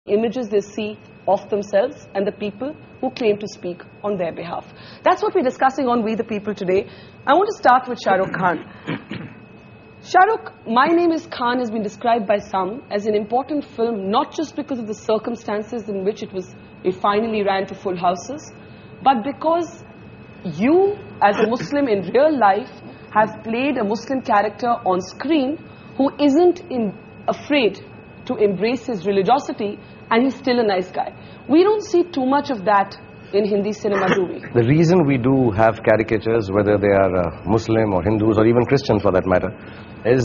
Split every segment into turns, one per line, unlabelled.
images they see of themselves and the people who claim to speak on their behalf. That's what we're discussing on We the People today. I want to start with Shahrukh Khan. Shahrukh, My Name is Khan has been described by some as an important film, not just because of the circumstances in which it finally ran to full houses, but because you, as a Muslim in real life, have played a Muslim character on screen who isn't afraid to embrace his religiosity, and he's still a nice guy. We don't see too much of that in Hindi cinema, do we?
The reason we do have caricatures, whether they are Muslim or Hindus or even Christian for that matter, is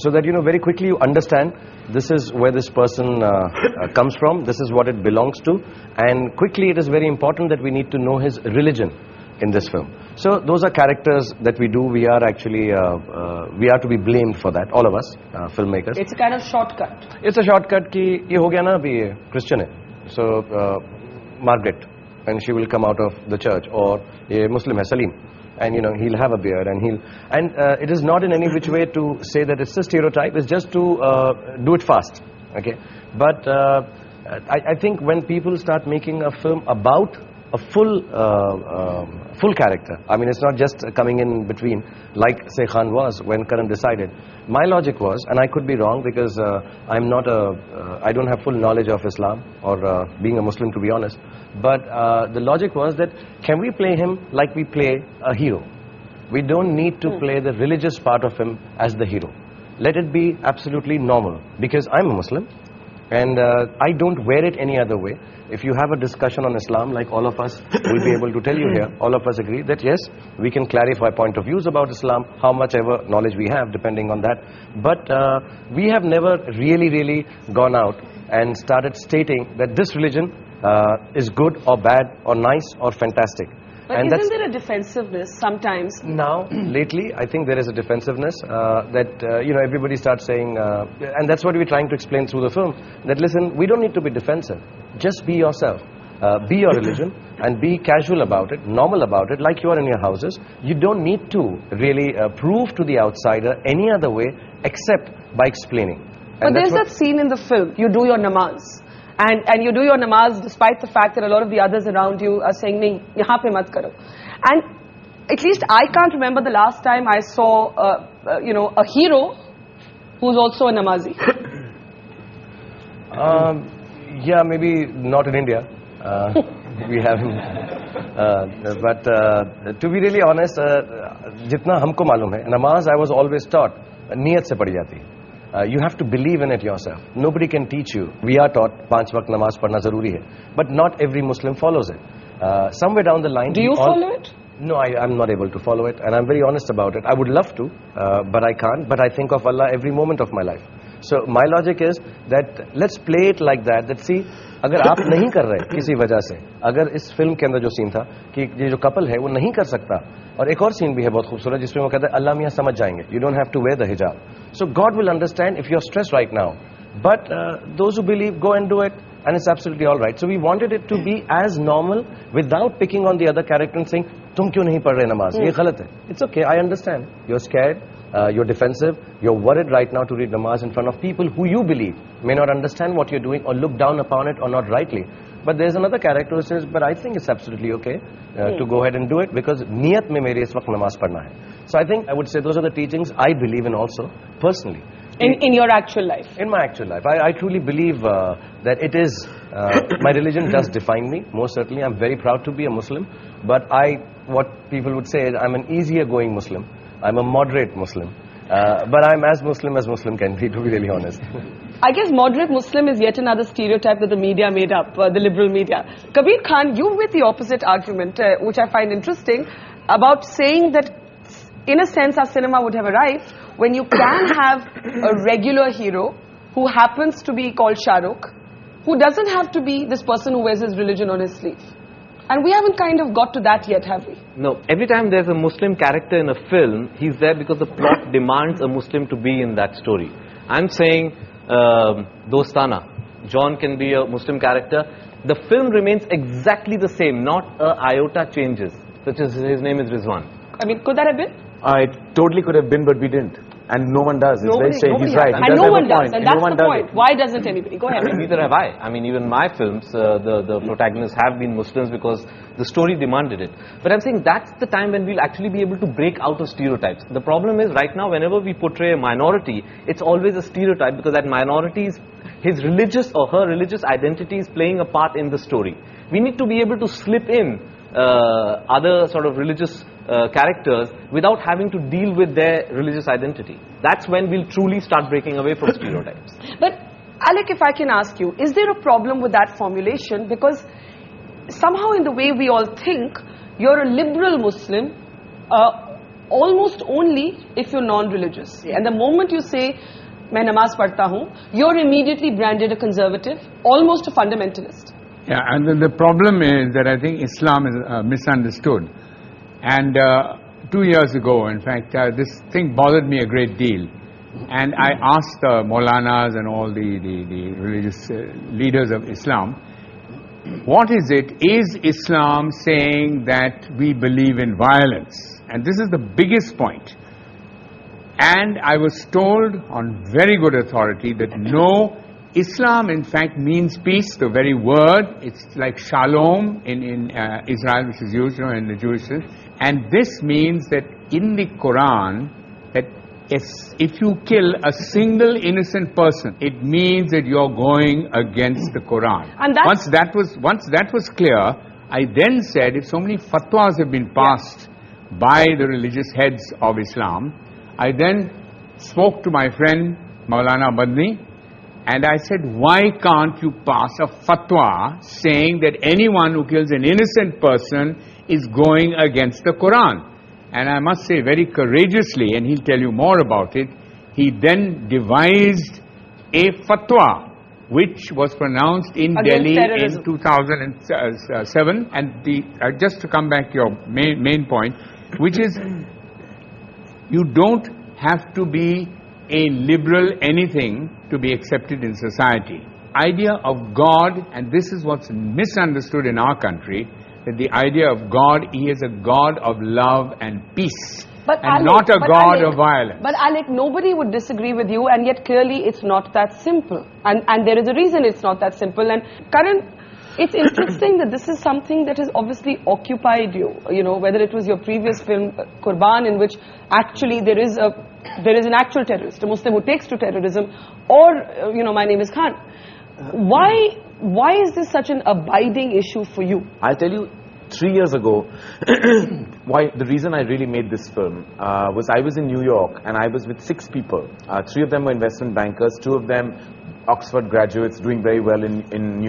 so that, very quickly you understand this is where this person comes from, this is what it belongs to, and quickly it is very important that we need to know his religion in this film. So those are characters that we do. We are actually, we are to be blamed for that, all of us, filmmakers.
It's a kind of shortcut.
It's a shortcut ki ye ho gaya na abhi Christian hai. So Margaret, and she will come out of the church, or a Muslim hai Salim, and he'll have a beard, and it is not in any which way to say that it's a stereotype. It's just to do it fast, okay? But I think when people start making a film about a full character, I mean, it's not just coming in between like say Khan was when Karan decided. My logic was, and I could be wrong because I'm not I don't have full knowledge of Islam or being a Muslim, to be honest, but the logic was that can we play him like we play a hero? We don't need to play the religious part of him as the hero. Let it be absolutely normal, because I'm a Muslim and I don't wear it any other way. If you have a discussion on Islam, like all of us will be able to tell you here, all of us agree that yes, we can clarify point of views about Islam, how much ever knowledge we have depending on that. But we have never really gone out and started stating that this religion is good or bad or nice or fantastic.
But and isn't there a defensiveness sometimes?
Now, lately, I think there is a defensiveness that, everybody starts saying, and that's what we're trying to explain through the film, that listen, we don't need to be defensive. Just be yourself. Be your religion and be casual about it, normal about it, like you are in your houses. You don't need to really prove to the outsider any other way except by explaining.
But there's that scene in the film, you do your namaz. And you do your namaz despite the fact that a lot of the others around you are saying, nahi, yahan pe mat karo. And at least I can't remember the last time I saw, a hero who's also a namazi.
Yeah, maybe not in India. We have him. But to be really honest, jitna humko malum hai, namaz I was always taught, niyat se padi jati. You have to believe in it yourself. Nobody can teach you. We are taught 5 waqt namaz padna zaruri hai, but not every Muslim follows it. Somewhere down the line,
do you follow it?
No, I'm not able to follow it, and I'm very honest about it. I would love to, but I can't. But I think of Allah every moment of my life. So my logic is that let's play it like that. That see, अगर आप नहीं कर रहे किसी वजह से, अगर इस फिल्म के अंदर जो सीन था कि ये जो कपल है वो नहीं कर सकता, और एक और सीन भी है बहुत खूबसूरत जिसमें वो कहता है अल्लाह मियां समझ जाएंगे, you don't have to wear the hijab. So God will understand if you're stressed right now. But those who believe, go and do it, and it's absolutely all right. So we wanted it to be as normal without picking on the other character and saying, तुम क्यों नहीं पढ़ रहे नमाज? ये गलत है. It's okay, I understand. You're scared. You're defensive, you're worried right now to read namaz in front of people who you believe may not understand what you're doing or look down upon it or not rightly. But there's another character who says, but I think it's absolutely okay to go ahead and do it because niyat mein mere is waqt namaz padna hai. So I think I would say those are the teachings I believe in also, personally.
In your actual life? In
my actual life. I truly believe that it is, my religion does define me, most certainly. I'm very proud to be a Muslim, but what people would say is I'm an easier going Muslim. I'm a moderate Muslim, but I'm as Muslim can be, to be really honest.
I guess moderate Muslim is yet another stereotype that the media made up, the liberal media. Kabir Khan, you with the opposite argument, which I find interesting, about saying that in a sense our cinema would have arrived when you can have a regular hero who happens to be called Shahrukh, who doesn't have to be this person who wears his religion on his sleeve. And we haven't kind of got to that yet, have we?
No. Every time there's a Muslim character in a film, he's there because the plot demands a Muslim to be in that story. I'm saying Dostana. John can be a Muslim character. The film remains exactly the same, not a iota changes. Such as his name is Rizwan.
I mean, could that have been?
It totally could have been, but we didn't. And no one does. It's very
Nobody,
strange.
nobody
He's right.
has.
He
And
does
no
have
one
a
does.
point.
And
No
that's
one
the
does
point.
it.
Why doesn't anybody? Go ahead.
Neither have I. I mean, even my films, the protagonists have been Muslims because the story demanded it. But I'm saying that's the time when we'll actually be able to break out of stereotypes. The problem is right now, whenever we portray a minority, it's always a stereotype because that minority is his religious or her religious identity is playing a part in the story. We need to be able to slip in other sort of religious characters without having to deal with their religious identity. That's when we'll truly start breaking away from stereotypes.
But Alec, if I can ask you, is there a problem with that formulation? Because somehow in the way we all think, you're a liberal Muslim almost only if you're non-religious. And the moment you say, "Main namaz padhta hu," you're immediately branded a conservative, almost a fundamentalist.
Yeah, and then the problem is that I think Islam is misunderstood. And 2 years ago, in fact, this thing bothered me a great deal. And I asked the Maulanas and all the religious leaders of Islam, what is it? Is Islam saying that we believe in violence? And this is the biggest point. And I was told on very good authority that no, Islam in fact means peace, the very word. It's like shalom in Israel, which is used in the Jewish sense. And this means that in the Quran, that if you kill a single innocent person, it means that you're going against the Quran.
And
once that was clear, I then said, if so many fatwas have been passed by the religious heads of Islam, I then spoke to my friend Maulana Madni, and I said, why can't you pass a fatwa saying that anyone who kills an innocent person is going against the Quran? And I must say very courageously, and he'll tell you more about it, he then devised a fatwa which was pronounced in
Against
Delhi
terrorism.
in 2007. And just to come back to your main point, which is you don't have to be a liberal anything to be accepted in society. Idea of God, and this is what's misunderstood in our country, that the idea of God, He is a God of love and peace, and not a God of violence.
But Alec, nobody would disagree with you, and yet clearly it's not that simple. And there is a reason it's not that simple. And Karan, it's interesting that this is something that has obviously occupied you, whether it was your previous film, Qurban, in which actually there is an actual terrorist, a Muslim who takes to terrorism, or, My Name is Khan. Why is this such an abiding issue for you?
I'll tell you, 3 years ago, why the reason I really made this film was I was in New York and I was with 6 people. 3 of them were investment bankers, 2 of them Oxford graduates doing very well in New York.